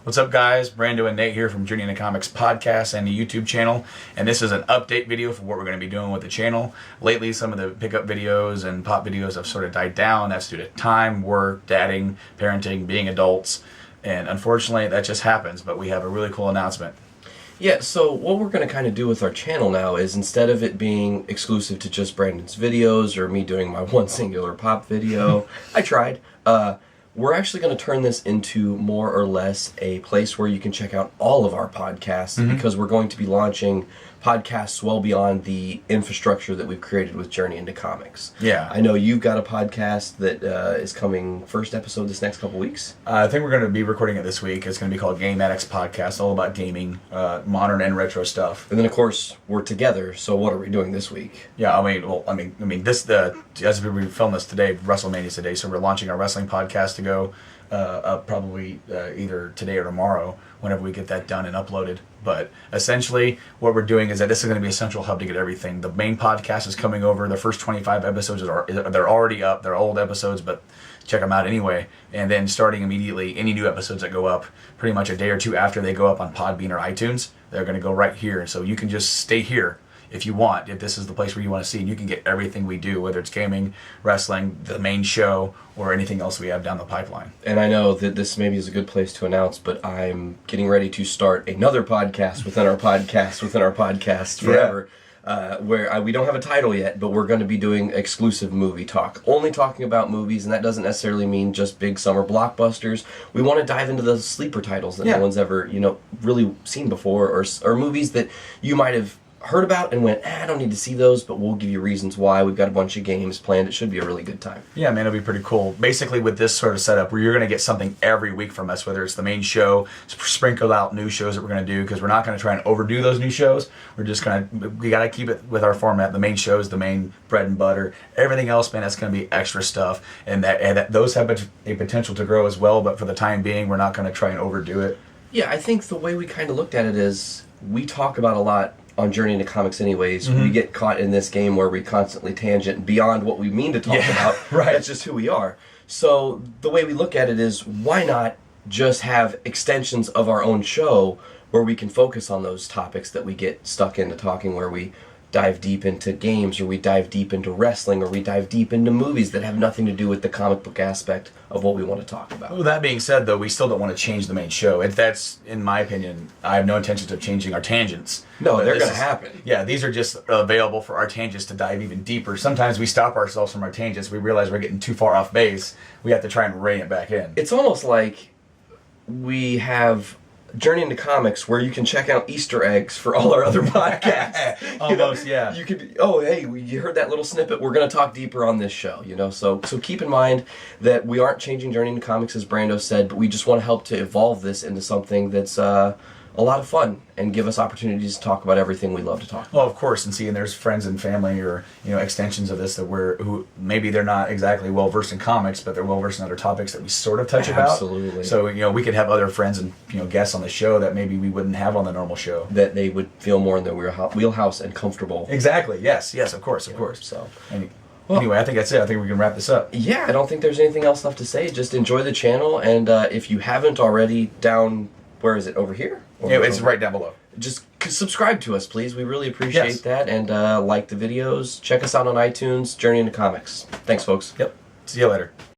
What's up, guys? Brando and Nate here from Journey into Comics podcast and the YouTube channel, and this is an update video for what we're going to be doing with the channel. Lately, some of the pickup videos and pop videos have sort of died down. That's due to time, work, dadding, parenting, being adults, and unfortunately, that just happens, but we have a really cool announcement. Yeah, so what we're going to kind of do with our channel now is instead of it being exclusive to just Brandon's videos or me doing my one singular pop video, I tried, we're actually going to turn this into more or less a place where you can check out all of our podcasts because we're going to be launching podcasts well beyond the infrastructure that we've created with Journey into Comics. Yeah. I know you've got a podcast that is coming first episode this next couple weeks. I think we're going to be recording it this week. It's going to be called Game Addicts Podcast, all about gaming, modern and retro stuff. And then, of course, we're together, so what are we doing this week? Yeah, this as we film this today, WrestleMania's today, so we're launching our wrestling podcast to go up probably either today or tomorrow, whenever we get that done and uploaded. But essentially, what we're doing is that this is going to be a central hub to get everything. The main podcast is coming over. The first 25 episodes they're already up. They're old episodes, but check them out anyway. And then starting immediately, any new episodes that go up, pretty much a day or two after they go up on Podbean or iTunes, they're going to go right here. So you can just stay here if you want, if this is the place where you want to see, and you can get everything we do, whether it's gaming, wrestling, the main show, or anything else we have down the pipeline. And I know that this maybe is a good place to announce, but I'm getting ready to start another podcast within our podcast forever. Yeah. Where we don't have a title yet, but we're going to be doing exclusive movie talk. Only talking about movies, and that doesn't necessarily mean just big summer blockbusters. We want to dive into the sleeper titles that no one's ever, really seen before, or movies that you might have heard about and went, I don't need to see those, but we'll give you reasons why. We've got a bunch of games planned. It should be a really good time. Yeah, man, it'll be pretty cool. Basically, with this sort of setup, where you're going to get something every week from us, whether it's the main show, sprinkled out new shows that we're going to do, because we're not going to try and overdo those new shows. We're just going to, we got to keep it with our format. The main shows, the main bread and butter. Everything else, man, that's going to be extra stuff. And that those have a potential to grow as well, but for the time being, we're not going to try and overdo it. Yeah, I think the way we kind of looked at it is we talk about a lot on Journey into Comics anyways. We get caught in this game where we constantly tangent beyond what we mean to talk about. Right. That's just who we are. So the way we look at it is, why not just have extensions of our own show where we can focus on those topics that we get stuck into talking, where we dive deep into games, or we dive deep into wrestling, or we dive deep into movies that have nothing to do with the comic book aspect of what we want to talk about. Well, that being said, though, we still don't want to change the main show. That's, in my opinion, I have no intentions of changing our tangents. No, they're going to happen. Yeah, these are just available for our tangents to dive even deeper. Sometimes we stop ourselves from our tangents. We realize we're getting too far off base. We have to try and rein it back in. It's almost like we have Journey into Comics, where you can check out Easter eggs for all our other podcasts. Almost, yeah. You could, you heard that little snippet. We're going to talk deeper on this show, So keep in mind that we aren't changing Journey into Comics, as Brando said, but we just want to help to evolve this into something that's a lot of fun and give us opportunities to talk about everything we love to talk about. Well, of course, and seeing there's friends and family or extensions of this that who maybe they're not exactly well versed in comics, but they're well versed in other topics that we sort of touch about. Absolutely. So we could have other friends and guests on the show that maybe we wouldn't have on the normal show. That they would feel more in their wheelhouse and comfortable. Exactly. Yes. Of course. So. Anyway, I think that's it. I think we can wrap this up. Yeah, I don't think there's anything else left to say. Just enjoy the channel, and if you haven't already, where is it? Over here? Yeah, it's right down below. Just subscribe to us, please. We really appreciate that. And like the videos. Check us out on iTunes, Journey into Comics. Thanks, folks. Yep. See you later.